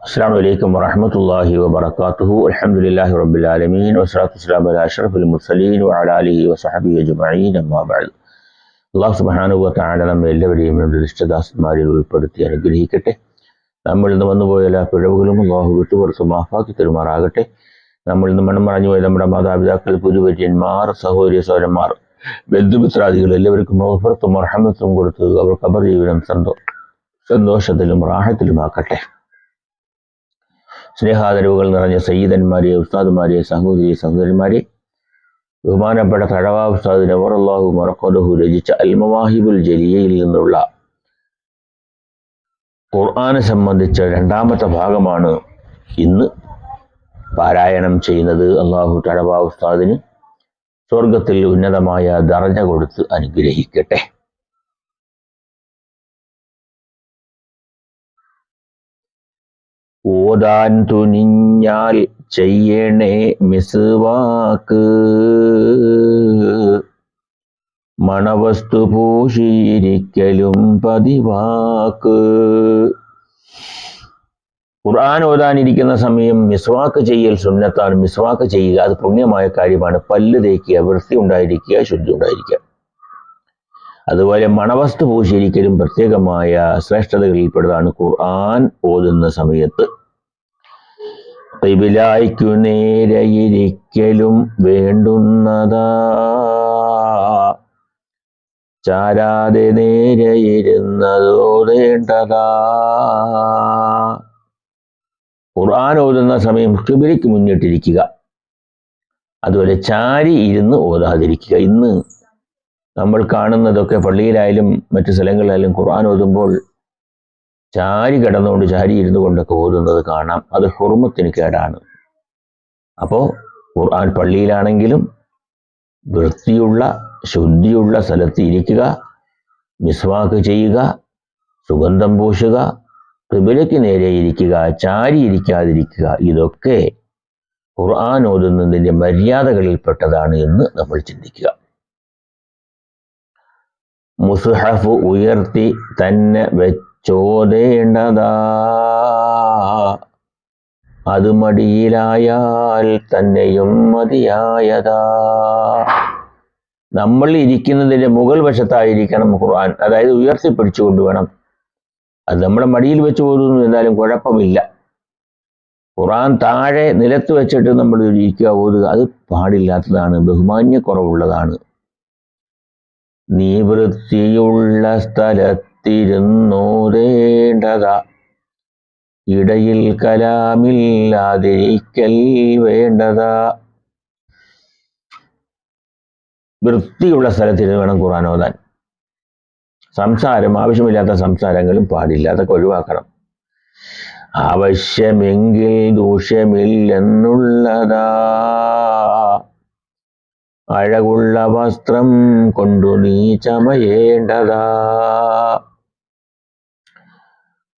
السلام عليكم ورحمة الله وبركاته. الحمد لله رب العالمين والصلاة والسلام على أشرف المرسلين وعلى آله وصحبه أجمعين. أما بعد. അള്ളാഹു സുബ്ഹാനഹു വ തആല നമ്മെ എല്ലാവരെയും ഇഷ്ടദാസന്മാരിൽ ഉൾപ്പെടുത്തി അനുഗ്രഹിക്കട്ടെ. നമ്മളിൽ നിന്ന് വന്നുപോയ എല്ലാ പിഴവുകളും അള്ളാഹു വിട്ടുപുറത്ത് മാഫാക്കി തരുമാറാകട്ടെ. നമ്മളിൽ നിന്ന് മണം മറഞ്ഞുപോയ നമ്മുടെ മാതാപിതാക്കൾ, പുതുപര്യന്മാർ, സഹോദരി സഹോദരന്മാർ, ബന്ധുമിത്രാദികൾ എല്ലാവർക്കും മഗ്ഫിറത്തും റഹ്മത്തും കൊടുത്ത് അവർ ഖബർ ജീവിതം സന്തോഷത്തിലും റാഹത്തിലുമാക്കട്ടെ. സ്നേഹാദരവുകൾ നിറഞ്ഞ സയ്യിദന്മാരെ, ഉസ്താദുമാരെ, സഹോദരന്മാരെ, ബഹുമാനപ്പെട്ട തഴവ ഉസ്താദ് നവറല്ലാഹു മറഖദഹു രചിച്ച അൽ മവാഹിബുൽ ജലിയയിൽ നിന്നുള്ള ഖുർആനെ സംബന്ധിച്ച രണ്ടാമത്തെ ഭാഗമാണ് ഇന്ന് പാരായണം ചെയ്യുന്നത്. അള്ളാഹു തഴവ ഉസ്താദിന് സ്വർഗത്തിൽ ഉന്നതമായ ദറജ കൊടുത്ത് അനുഗ്രഹിക്കട്ടെ. ഓതാൻ തുനിഞ്ഞാൽ ചെയ്യണേ മിസ്വാക്ക്, മണവസ്തു പൂശിയിരിക്കലും പതിവാക്ക്. ഖുർആൻ ഓതാനിരിക്കുന്ന സമയം മിസ്വാക്ക് ചെയ്യൽ സുന്നത്താണ്. മിസ്വാക്ക് ചെയ്യുക അത് പുണ്യമായ കാര്യമാണ്. പല്ല് തേക്കുക, വൃത്തി ഉണ്ടായിരിക്കുക, ശുദ്ധി ഉണ്ടായിരിക്കുക. അതുപോലെ മണവസ്തു പൂശിയിരിക്കലും പ്രത്യേകമായ ശ്രേഷ്ഠതകളിൽപ്പെട്ടതാണ്. ഖുർആൻ ഓതുന്ന സമയത്ത് ഖിബിലായ്ക്കു നേരെയിരിക്കലും വേണ്ടുന്നതാ, ചാരാതെ നേരെയിരുന്നതോതേണ്ടതാ. ഖുർആൻ ഓതുന്ന സമയം ഖിബിലയ്ക്ക് മുന്നിട്ടിരിക്കുക, അതുപോലെ ചാരി ഇരുന്ന് ഓതാതിരിക്കുക. ഇന്ന് നമ്മൾ കാണുന്നതൊക്കെ പള്ളിയിലായാലും മറ്റു സ്ഥലങ്ങളിലായാലും ഖുർആൻ ഓതുമ്പോൾ ചാരി കിടന്നുകൊണ്ട്, ചാരി ഇരുന്നു കൊണ്ടൊക്കെ ഓതുന്നത് കാണാം. അത് ഹുർമത്തിന് കേടാണ്. അപ്പോൾ ഖുർആൻ പള്ളിയിലാണെങ്കിലും വൃത്തിയുള്ള ശുദ്ധിയുള്ള സ്ഥലത്ത് ഇരിക്കുക, മിസ്വാക്ക് ചെയ്യുക, സുഗന്ധം പൂശുക, ഖിബിലയ്ക്ക് നേരെ ഇരിക്കുക, ചാരി ഇരിക്കാതിരിക്കുക. ഇതൊക്കെ ഖുർആൻ ഓതുന്നതിൻ്റെ മര്യാദകളിൽപ്പെട്ടതാണ് എന്ന് നമ്മൾ ചിന്തിക്കുക. മുസ്ഹഫ് ഉയർത്തി തന്നെ വെച്ചോതേണ്ടതാ, അത് മടിയിലായാൽ തന്നെയും മതിയായതാ. നമ്മൾ ഇരിക്കുന്നതിൻ്റെ മുകൾ വശത്തായിരിക്കണം ഖുർആൻ, അതായത് ഉയർത്തിപ്പിടിച്ചുകൊണ്ട് വേണം. അത് നമ്മുടെ മടിയിൽ വെച്ച് ഓതുന്നു എന്നാലും കുഴപ്പമില്ല. ഖുർആൻ താഴെ നിലത്ത് വെച്ചിട്ട് നമ്മൾ ഇരിക്കുക, ഓതുക, അത് പാടില്ലാത്തതാണ്, ബഹുമാന്യക്കുറവുള്ളതാണ്. നീ വൃത്തിയുള്ള സ്ഥലത്തിരുന്നോതേണ്ടതാ, ഇടയിൽ കലാമില്ലാതിരിക്കൽ വേണ്ടതാ. വൃത്തിയുള്ള സ്ഥലത്തിരുന്ന് വേണം ഖുർആൻ ഓതാൻ. സംസാരം, ആവശ്യമില്ലാത്ത സംസാരങ്ങളും പാടില്ല, അതൊക്കെ ഒഴിവാക്കണം. ആവശ്യമെങ്കിൽ ദൂഷ്യമില്ലെന്നുള്ളതാ, അഴകുള്ള വസ്ത്രം കൊണ്ടു നീ ചമയേണ്ടതാ.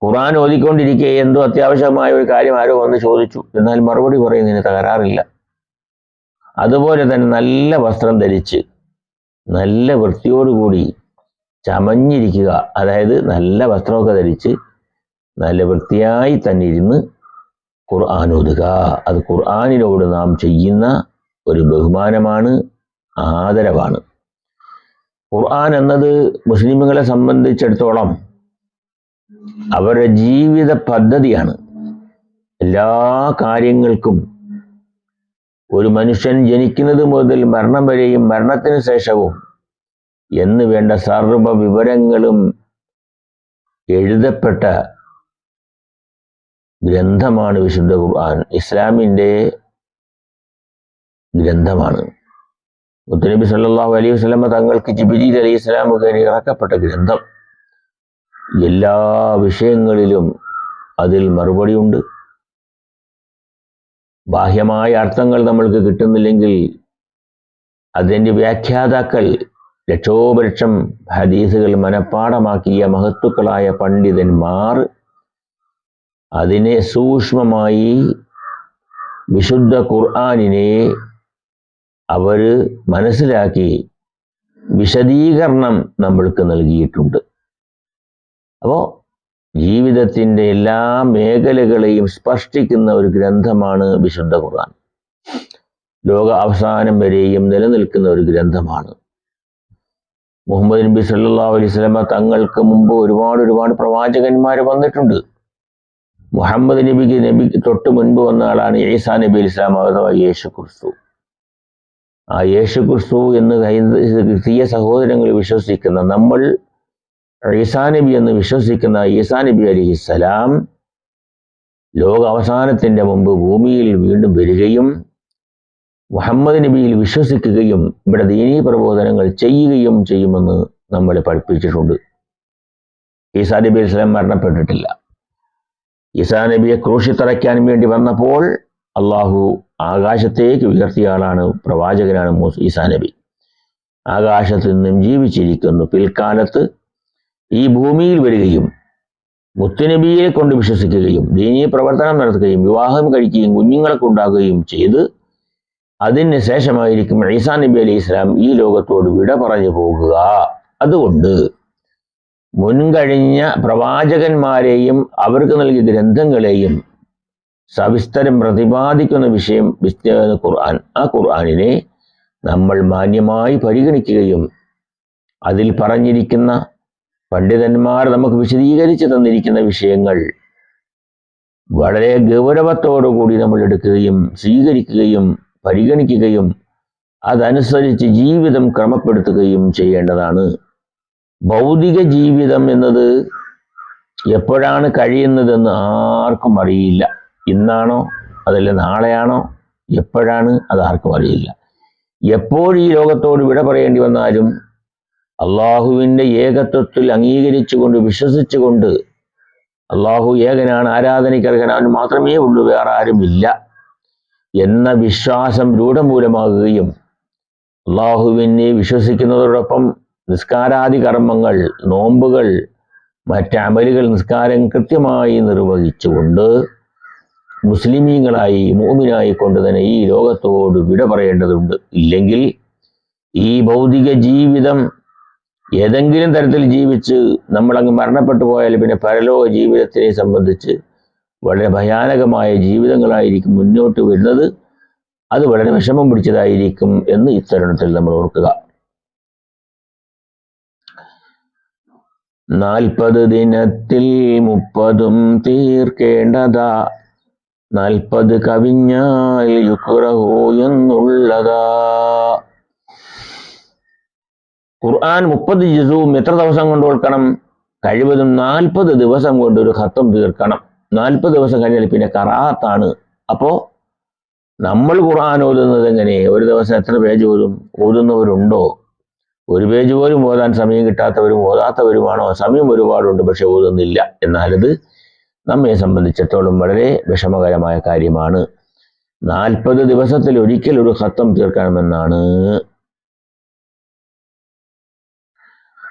ഖുർആൻ ഓതിക്കൊണ്ടിരിക്കെ എന്തോ അത്യാവശ്യമായ ഒരു കാര്യം ആരോ വന്ന് ചോദിച്ചു, എന്നാൽ മറുപടി പറയുന്നതിന് തകരാറില്ല. അതുപോലെ തന്നെ നല്ല വസ്ത്രം ധരിച്ച് നല്ല വൃത്തിയോടുകൂടി ചമഞ്ഞിരിക്കുക, അതായത് നല്ല വസ്ത്രമൊക്കെ ധരിച്ച് നല്ല വൃത്തിയായി തന്നെ ഇരുന്ന് ഖുർആൻ ഓതുക. അത് ഖുർആനിനോട് നാം ചെയ്യുന്ന ഒരു ബഹുമാനമാണ്, ആദരവാണ്. ഖുർആൻ എന്നത് മുസ്ലിമുകളെ സംബന്ധിച്ചിടത്തോളം അവരുടെ ജീവിത പദ്ധതിയാണ്. എല്ലാ കാര്യങ്ങൾക്കും ഒരു മനുഷ്യൻ ജനിക്കുന്നത് മുതൽ മരണം വരെയും മരണത്തിന് ശേഷവും എന്ന് വേണ്ട സർവ്വ വിവരങ്ങളും എഴുതപ്പെട്ട ഗ്രന്ഥമാണ് വിശുദ്ധ ഖുർആൻ. ഇസ്ലാമിൻ്റെ ഗ്രന്ഥമാണ്. മുത്തുനബി സല്ലല്ലാഹു അലൈഹി വസല്ലമ തങ്ങൾക്ക് ജിബ്രീൽ അലൈഹി സ്വലാം മുഖേന ഇറക്കപ്പെട്ട ഗ്രന്ഥം. എല്ലാ വിഷയങ്ങളിലും അതിൽ മറുപടിയുണ്ട്. ബാഹ്യമായ അർത്ഥങ്ങൾ നമ്മൾക്ക് കിട്ടുന്നില്ലെങ്കിൽ അതിൻ്റെ വ്യാഖ്യാതാക്കൾ ലക്ഷോപലക്ഷം ഹദീസുകൾ മനഃപ്പാഠമാക്കിയ മഹത്തുക്കളായ പണ്ഡിതന്മാർ അതിനെ സൂക്ഷ്മമായി വിശുദ്ധ ഖുർആനിനെ അവർ മനസ്സിലാക്കി വിശദീകരണം നമ്മൾക്ക് നൽകിയിട്ടുണ്ട്. അപ്പോൾ ജീവിതത്തിൻ്റെ എല്ലാ മേഖലകളെയും സ്പർശിക്കുന്ന ഒരു ഗ്രന്ഥമാണ് വിശുദ്ധ ഖുർആൻ. ലോക അവസാനം വരെയും നിലനിൽക്കുന്ന ഒരു ഗ്രന്ഥമാണ്. മുഹമ്മദ് നബി സല്ലല്ലാഹു അലൈഹി വസല്ലമ തങ്ങൾക്ക് മുമ്പ് ഒരുപാട് പ്രവാചകന്മാർ വന്നിട്ടുണ്ട്. മുഹമ്മദ് നബിക്ക് തൊട്ട് മുൻപ് വന്ന ആളാണ് ഈസാ നബി അലൈഹി സ്വലാം അഥവാ യേശു ക്രിസ്തു. ആ യേശു ക്രിസ്തു എന്ന് ക്രിസ്തീയ സഹോദരങ്ങൾ വിശ്വസിക്കുന്ന നമ്മൾ ഈസാ നബി എന്ന് വിശ്വസിക്കുന്ന ഈസാ നബി അലൈഹിസ്സലാം ലോക അവസാനത്തിൻ്റെ മുമ്പ് ഭൂമിയിൽ വീണ്ടും വരികയും മുഹമ്മദ് നബിയിൽ വിശ്വസിക്കുകയും ഇവിടെ ദീനീ പ്രബോധനങ്ങൾ ചെയ്യുകയും ചെയ്യുമെന്ന് നമ്മളെ പഠിപ്പിച്ചിട്ടുണ്ട്. ഈസാ നബി അലൈഹി സ്വലാം മരണപ്പെട്ടിട്ടില്ല. ഈസാ നബിയെ ക്രൂശിത്തറയ്ക്കാൻ വേണ്ടി വന്നപ്പോൾ അള്ളാഹു ആകാശത്തേക്ക് ഉയർത്തിയ ആളാണ്, പ്രവാചകനാണ് ഈസാ നബി. ആകാശത്ത് നിന്നും ജീവിച്ചിരിക്കുന്നു. പിൽക്കാലത്ത് ഈ ഭൂമിയിൽ വരികയും മുത്തുനബിയെ കൊണ്ട് വിശ്വസിക്കുകയും ദീനീ പ്രവർത്തനം നടത്തുകയും വിവാഹം കഴിക്കുകയും കുഞ്ഞുങ്ങളൊക്കെ ഉണ്ടാകുകയും ചെയ്ത് അതിന് ശേഷമായിരിക്കും ഈസാ നബി അലൈഹി ഇസ്ലാം ഈ ലോകത്തോട് വിട പറഞ്ഞു പോകുക. അതുകൊണ്ട് മുൻകഴിഞ്ഞ പ്രവാചകന്മാരെയും അവർക്ക് നൽകിയ ഗ്രന്ഥങ്ങളെയും സവിസ്തരം പ്രതിപാദിക്കുന്ന വിഷയം ഖുർആൻ. ആ ഖുർആനിനെ നമ്മൾ മാന്യമായി പരിഗണിക്കുകയും അതിൽ പറഞ്ഞിരിക്കുന്ന പണ്ഡിതന്മാർ നമുക്ക് വിശദീകരിച്ച് തന്നിരിക്കുന്ന വിഷയങ്ങൾ വളരെ ഗൗരവത്തോടുകൂടി നമ്മൾ എടുക്കുകയും സ്വീകരിക്കുകയും പരിഗണിക്കുകയും അതനുസരിച്ച് ജീവിതം ക്രമപ്പെടുത്തുകയും ചെയ്യേണ്ടതാണ്. ഭൗതിക ജീവിതം എന്നത് എപ്പോഴാണ് കഴിയുന്നതെന്ന് ആർക്കും അറിയില്ല. ഇന്നാണോ അതല്ല നാളെയാണോ എപ്പോഴാണ് അത് ആർക്കും അറിയില്ല. എപ്പോൾ ഈ ലോകത്തോട് വിട പറയേണ്ടി വന്നാലും അള്ളാഹുവിൻ്റെ ഏകത്വത്തിൽ അംഗീകരിച്ചുകൊണ്ട് വിശ്വസിച്ചുകൊണ്ട് അള്ളാഹു ഏകനാണ്, ആരാധനയ്ക്കർഹനാണ്, മാത്രമേ ഉള്ളൂ, വേറെ ആരുമില്ല എന്ന വിശ്വാസം രൂഢമൂലമാകുകയും അള്ളാഹുവിനെ വിശ്വസിക്കുന്നതോടൊപ്പം നിസ്കാരാദി കർമ്മങ്ങൾ, നോമ്പുകൾ, മറ്റമലുകൾ, നിസ്കാരം കൃത്യമായി നിർവഹിച്ചുകൊണ്ട് മുസ്ലിമീങ്ങളായി മുഅ്മിനായി കൊണ്ട് തന്നെ ഈ ലോകത്തോട് വിട പറയേണ്ടതുണ്ട്. ഇല്ലെങ്കിൽ ഈ ഭൗതിക ജീവിതം ഏതെങ്കിലും തരത്തിൽ ജീവിച്ച് നമ്മളങ്ങ് മരണപ്പെട്ടു പോയാൽ പിന്നെ പരലോക ജീവിതത്തിനെ സംബന്ധിച്ച് വളരെ ഭയാനകമായ ജീവിതങ്ങളായിരിക്കും മുന്നോട്ട് വരുന്നത്. അത് വളരെ വിഷമം പിടിച്ചതായിരിക്കും എന്ന് ഇത്തരുണത്തിൽ നമ്മൾ ഓർക്കുക. 40 ദിനത്തിൽ 30 തീർക്കേണ്ടതാ, 40 കവിഞ്ഞാൽ യുക്റഹു എന്നുള്ളതാ. ഖുർആൻ 30 ജുസും എത്ര ദിവസം കൊണ്ട് ഓർക്കണം? കഴിവതും 40 ദിവസം കൊണ്ട് ഒരു ഖത്തം തീർക്കണം. 40 ദിവസം കഴിഞ്ഞാൽ പിന്നെ ഖറാഅത്താണ്. അപ്പോൾ നമ്മൾ ഖുർആൻ ഓതുന്നത് എങ്ങനെ? ഒരു ദിവസം എത്ര പേജ് ഓതുന്നവരുണ്ടോ? ഒരു പേജ് പോലും ഓതാൻ സമയം കിട്ടാത്തവരും ഓതാത്തവരുമാണോ? സമയം ഒരുപാടുണ്ട്, പക്ഷെ ഓതുന്നില്ല. എന്നാലത് നമ്മെ സംബന്ധിച്ചിടത്തോളം വളരെ വിഷമകരമായ കാര്യമാണ്. 40 ദിവസത്തിൽ ഒരിക്കൽ ഒരു ഖത്തം തീർക്കണമെന്നാണ്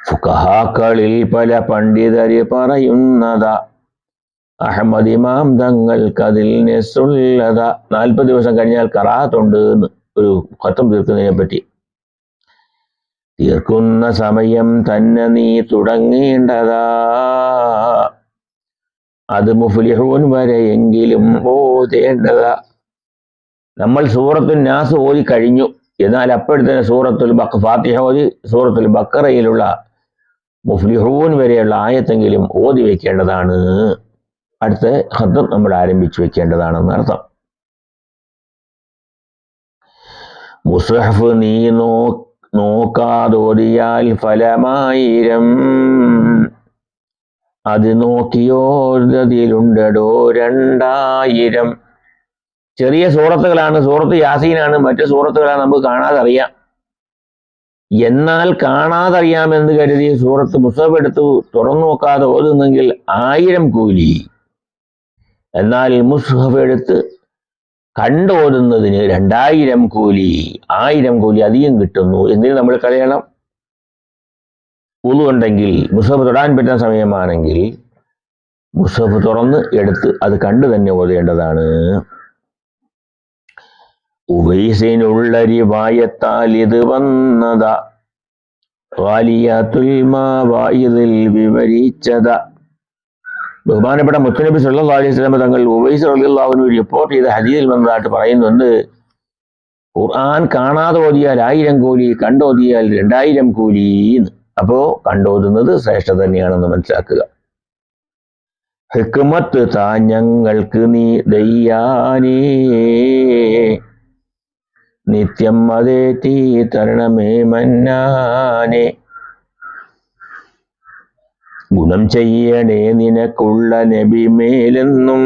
ഫുഖഹാക്കളിൽ പല പണ്ഡിതര് പറയുന്നതാ. അഹമ്മദ് ഇമാം തങ്ങൾക്കതിൽ നെസ്സുള്ളതാ. 40 ദിവസം കഴിഞ്ഞാൽ ഖറാഅത്തുണ്ട് എന്ന് ഒരു ഖത്തം തീർക്കുന്നതിനെ പറ്റി. തീർക്കുന്ന സമയം തന്നെ നീ തുടങ്ങേണ്ടതാ, അത് മുഫ്ലിഹൂൻ വരെയെങ്കിലും ഓതേണ്ടതാ. നമ്മൾ സൂറത്തുൽ നാസ് ഓതി കഴിഞ്ഞു, എന്നാൽ അപ്പോഴത്തന്നെ ഫാത്തിഹ ഓതി സൂറത്തുൽ ബഖറയിലുള്ള മുഫ്ലിഹൂൻ വരെയുള്ള ആയത്തെങ്കിലും ഓതി വെക്കേണ്ടതാണ്. അടുത്ത ഖത്തം നമ്മൾ ആരംഭിച്ചു വെക്കേണ്ടതാണെന്ന് അർത്ഥം. മുസ്ഹഫ് നീ നോക്കാതോതിയാൽ ഫലമായിരം, അത് നോക്കിയോതിലുണ്ടോ 2000. ചെറിയ സൂറത്തുകളാണ്, സൂറത്ത് യാസീനാണ്, മറ്റു സൂറത്തുകളാണ്, നമുക്ക് കാണാതെ അറിയാം. എന്നാൽ കാണാതറിയാമെന്ന് കരുതി സൂറത്ത് മുസ്ഹഫ് എടുത്ത് തുറന്നു നോക്കാതെ ഓതുന്നെങ്കിൽ 1000 കൂലി. എന്നാൽ മുസ്ഹഫ് എടുത്ത് കണ്ടോതുന്നതിന് 2000 കൂലി, 1000 കൂലി അധികം കിട്ടുന്നു. എന്തിന് നമ്മൾ കളയണം? വുളു ഉണ്ടെങ്കിൽ, മുസ്ഹഫ് തൊടാൻ പറ്റുന്ന സമയമാണെങ്കിൽ മുസ്ഹഫ് തുറന്ന് എടുത്ത് അത് കണ്ടു തന്നെ ഓതേണ്ടതാണ്. ഉവൈസിനുള്ള റിവായത്താൽ ഇത് വന്നതാ, ഖാലിയാത്തുൽ മാവായിദിൽ വിവരിച്ചതാ. ബഹുമാനപ്പെട്ട മുത്തുനബി സല്ലല്ലാഹു അലൈഹി വസല്ലം തങ്ങൾ ഉവൈസ് റളിയല്ലാഹു അൻഹു റിപ്പോർട്ട് ചെയ്ത ഹദീസിൽ വന്നതായിട്ട് പറയുന്നുണ്ട്, ഖുർആൻ കാണാതെ ഓതിയാൽ 1000 കൂലി, കണ്ടോതിയാൽ 2000 കൂലി. അപ്പോ കണ്ടോതുന്നത് ശ്രേഷ്ഠ തന്നെയാണെന്ന് മനസ്സിലാക്കുക. ഹിക്മത്ത് താ ഞങ്ങൾക്ക് നീ ദയ്യാനേ, നിത്യം അതേറ്റി തരണമേ മന്നാനെ. ഗുണം ചെയ്യണേ നിനക്കുള്ള നബിമേലെന്നും,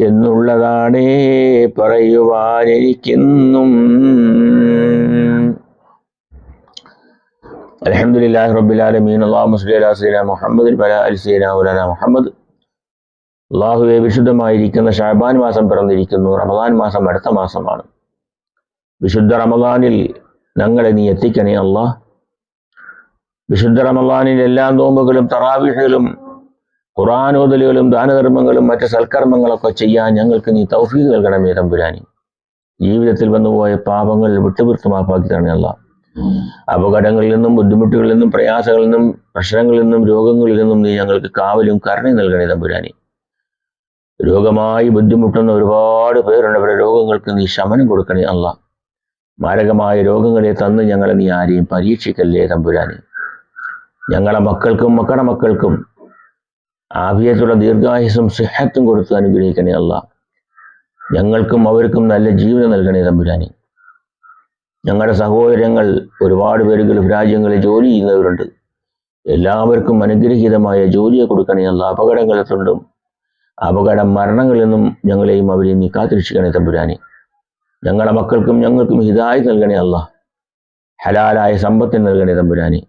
എന്നുള്ളതാണേ പറയുവാനെനിക്കെന്നും. അൽഹംദുലില്ലാഹി റബ്ബിൽ ആലമീൻ. അല്ലാഹുമ്മ സ്വല്ലി അലാ സയ്യിദിനാ മുഹമ്മദിൻ വഅലാ ആലി സയ്യിദിനാ മൗലാനാ മുഹമ്മദ്. അല്ലാഹുവേ, വിശുദ്ധമായിരിക്കുന്ന ശഅബാൻ മാസം പിറന്നിരിക്കുന്നു. റമദാൻ മാസം അടുത്ത മാസമാണ്. വിശുദ്ധ റമദാനിൽ ഞങ്ങളെ നീ എത്തിക്കണേ അല്ലാഹ്. വിശുദ്ധ റമദാനിൽ എല്ലാ നോമ്പുകളും തറാവീഹുകളും ഖുർആനോദലുകളും ദാനധർമ്മങ്ങളും മറ്റ് സൽക്കർമ്മങ്ങളൊക്കെ ചെയ്യാൻ ഞങ്ങൾക്ക് നീ തൗഫീഖ് നൽകണമേ തമ്പുരാനി. ജീവിതത്തിൽ വന്നുപോയ പാപങ്ങൾ വിട്ടുപുറത്ത് മാപ്പാക്കി തരണേ അല്ലാഹ്. അപകടങ്ങളിൽ നിന്നും ബുദ്ധിമുട്ടുകളിൽ നിന്നും പ്രയാസങ്ങളിൽ നിന്നും പ്രശ്നങ്ങളിൽ നിന്നും രോഗങ്ങളിൽ നിന്നും നീ ഞങ്ങൾക്ക് കാവലും കരുണയും നൽകണേ തമ്പുരാനി. രോഗമായി ബുദ്ധിമുട്ടുന്ന ഒരുപാട് പേരുണ്ട്. അവരുടെ രോഗങ്ങൾക്ക് നീ ശമനം കൊടുക്കണേ അല്ലാഹ്. മാരകമായ രോഗങ്ങളെ തന്ന് ഞങ്ങളെ നീ ആരെയും പരീക്ഷിക്കല്ലേ തമ്പുരാനി. ഞങ്ങളെ മക്കൾക്കും മക്കളുടെ മക്കൾക്കും ആഫിയത്തുള്ള ദീർഘായുസ്സും സിഹത്തും കൊടുത്ത് അനുഗ്രഹിക്കണേ അല്ലാഹ്. ഞങ്ങൾക്കും അവർക്കും നല്ല ജീവിതം നൽകണേ തമ്പുരാനി. ഞങ്ങളുടെ സഹോദരങ്ങൾ ഒരുപാട് പേര് ഗൾഫ് രാജ്യങ്ങളിൽ ജോലി ചെയ്യുന്നവരുണ്ട്. എല്ലാവർക്കും അനുഗ്രഹീതമായ ജോലിയെ കൊടുക്കണേ അല്ലാഹ്. അപകടങ്ങളിൽ നിന്നും മരണങ്ങളിൽ നിന്നും ഞങ്ങളെയും അവരെയും നീ കാത്തിരക്ഷിക്കണേ തമ്പുരാനി. ഞങ്ങളുടെ മക്കൾക്കും ഞങ്ങൾക്കും ഹിദായത്ത് നൽകണേ അല്ലാഹ്. ഹലാലായ സമ്പത്ത് നൽകണേ തമ്പുരാനി.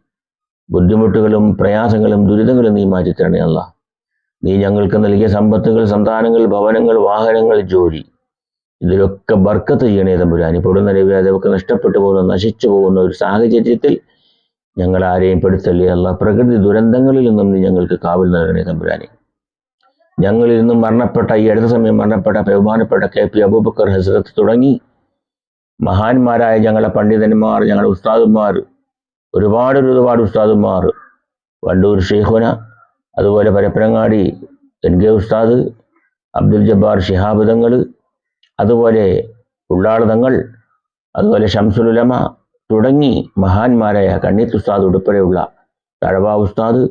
ബുദ്ധിമുട്ടുകളും പ്രയാസങ്ങളും ദുരിതങ്ങളും നീ മാറ്റിത്തരണേ അല്ലാഹ്. നീ ഞങ്ങൾക്ക് നൽകിയ സമ്പത്തുകൾ, സന്താനങ്ങൾ, ഭവനങ്ങൾ, വാഹനങ്ങൾ, ജോലി, ഇതിലൊക്കെ ബർക്കത്ത് ചെയ്യണേ തമ്പുരാനി. പൊടുന്ന രവിയാതൊക്കെ നഷ്ടപ്പെട്ടു പോകുന്ന നശിച്ചു പോകുന്ന ഒരു സാഹചര്യത്തിൽ ഞങ്ങൾ ആരെയും പെടുത്തല്ലേ അല്ലാഹ്. പ്രകൃതി ദുരന്തങ്ങളിൽ നിന്നും നീ ഞങ്ങൾക്ക് കാവൽ നൽകണേ തമ്പുരാനി. ഞങ്ങളിൽ നിന്നും മരണപ്പെട്ട, ഈ അടുത്ത സമയം മരണപ്പെട്ട ബഹുമാനപ്പെട്ട KP അബൂബക്കർ ഹസ്രത്ത് തുടങ്ങി മഹാന്മാരായ ഞങ്ങളുടെ പണ്ഡിതന്മാർ, ഞങ്ങളുടെ ഉസ്താദുമാർ, ഒരുപാട് ഉസ്താദുമാർ, വണ്ടൂർ ഷെയ്ഖുന, അതുപോലെ പരപ്പനങ്ങാടി NK ഉസ്താദ്, അബ്ദുൽ ജബ്ബാർ ശിഹാബ് തങ്ങൾ, അതുപോലെ ഉള്ളാൾ തങ്ങൾ, അതുപോലെ ശംസുൽ ഉലമ തുടങ്ങി മഹാന്മാരായ കണ്ണീത്ത് ഉസ്താദ് ഉൾപ്പെടെയുള്ള തഴവ ഉസ്താദ്,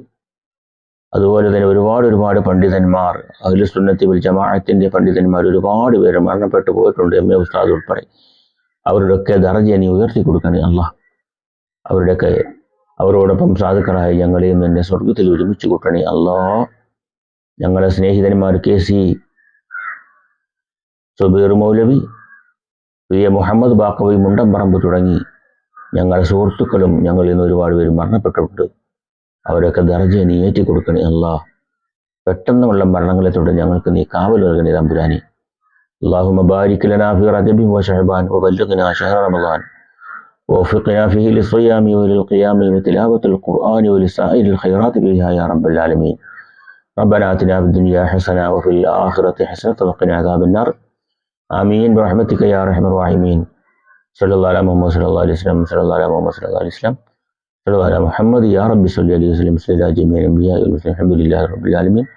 അതുപോലെ തന്നെ ഒരുപാട് പണ്ഡിതന്മാർ, അഹ്ലുസ് സുന്നത്തി വൽ ജമാഅത്തിന്റെ പണ്ഡിതന്മാർ ഒരുപാട് പേര് മരണപ്പെട്ടു പോയിട്ടുണ്ട്. MA ഉസ്താദ് ഉൾപ്പെടെ. അവരുടെയൊക്കെ ദറജ നീ ഉയർത്തി കൊടുക്കണേ അല്ലാഹ്. അവരോടൊപ്പം സാധുക്കളായ ഞങ്ങളെയും തന്നെ സ്വർഗത്തിൽ ഒരുമിച്ച് കൂട്ടണേ അല്ലാഹ്. ഞങ്ങളെ സ്നേഹിതന്മാർ KC സുബൈർ മൗലവി, PA മുഹമ്മദ് ബാക്കവി മുണ്ടംപറമ്പ് തുടങ്ങി ഞങ്ങളുടെ സുഹൃത്തുക്കളും ഞങ്ങളിൽ നിന്ന് ഒരുപാട് പേര് മരണപ്പെട്ടിട്ടുണ്ട്. അവരൊക്കെ ദറജ നീ ഏറ്റി കൊടുക്കണേ അല്ലാഹ്. പെട്ടെന്നുള്ള മരണങ്ങളെ തുടർന്ന് ഞങ്ങൾക്ക് നീ കാവൽ നൽകണേ തമ്പുരാനി. اللهم بارك لنا في رجب وشعبان وبلغنا شهر رمضان ووفقنا فيه للصيام وللقيام وتلاوة القرآن ولسائر الخيرات فيها يا رب العالمين. ربنا آتنا في الدنيا حسنة وفي الآخرة حسنة وقنا عذاب النار. آمين برحمتك يا أرحم الراحمين. صلى الله على محمد صلى الله عليه وسلم. صلى الله على محمد صلى الله عليه وسلم. صلى الله على محمد. يا رب صل عليه وسلم. صلى الله على جميع الأنبياء والمرسلين. الحمد لله رب العالمين.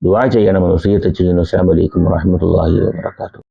ദുആ ചെയ്യണം, വസിയത്ത് ചെയ്യുന്നു. അസ്സലാമു അലൈക്കും വറഹ്മത്തുള്ളാഹി വബറകാതുഹു.